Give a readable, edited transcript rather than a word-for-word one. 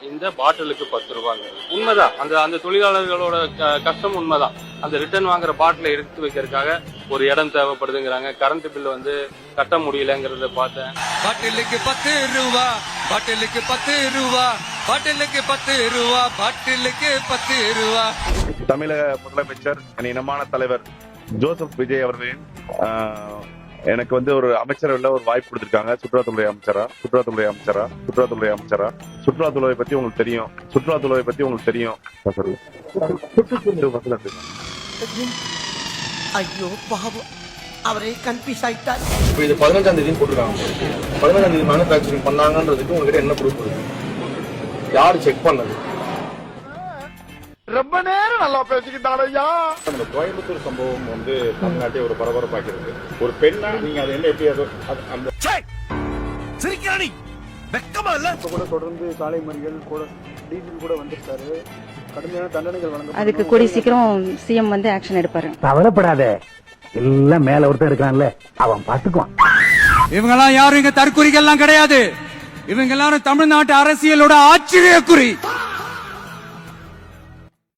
இந்த பாட்டிலுக்கு 10 ரூபாங்க உண்மைதான். அந்த தொழிலாளர்களோட கஷ்டம் உண்மைதான். அந்த ரிட்டர்ன் வாங்குற பாட்டில எடுத்து வைக்கிறதுக்காக ஒரு இடம் தேவைப்படுதுங்கிறாங்க. கரண்ட் பில் கட்ட முடியலங்கிறத பார்த்தேன். பாட்டிலுக்கு 10 ரூபா, பாட்டிலுக்கு 10 ரூபா, பாட்டிலுக்கு 10 ரூபா, பாட்டிலுக்கு 10 ரூபா. தமிழக முதலமைச்சர் இனமான தலைவர் ஜோசப் விஜய் அவர்களின் எனக்கு ஒரு அமைச்சர் ஒரு வாய்ப்பு கொடுத்திருக்காங்க. சுற்றுலாத்துறை அமைச்சரா சுற்றுலாத்துறை பத்தி உங்களுக்கு தெரியும். ஐயோ பாவம், அவரே கன்ஃபியூஸ் ஆயிட்டார். இது 15ஆம் தேதி போட்டுருக்காங்க. 15ஆம் தேதி மேனுஃபேக்சரிங் பண்ணாங்கன்றதுக்கு உங்ககிட்ட என்ன ப்ரூஃப் இருக்கு? யாரு செக் பண்ணது? ரொம்ப நேரம் நல்லா பேசிக்கிட்டாரு ஐயா. அந்த கோயம்புத்தூர் சம்பவம் தமிழ்நாட்டை ஒரு பரபரப்பாக்கிறது. ஒரு பெண்ணா நீங்க அதை என்ன எப்படி அந்த சிரிக்கிறானி வெக்கமா இல்ல? கூட தொடர்ந்து சாலை மறியல் கூட டீசல் கூட வந்திருக்காரு. கடுமையான தண்டனைகள் வழங்க. அதுக்கு கூடி சீக்கிரம் சிஎம் ஆக்ஷன் எடுப்பாரு. கவலைப்படாத, எல்லாம் மேல ஒருத்தர் இருக்கான்ல, அவன் பாத்துக்குவான். இவங்க எல்லாம் யாரும் இங்க தற்குறிகள் எல்லாம் கிடையாது. இவங்க எல்லாரும் தமிழ்நாட்டு அரசியலோட ஆச்சரிய குறி.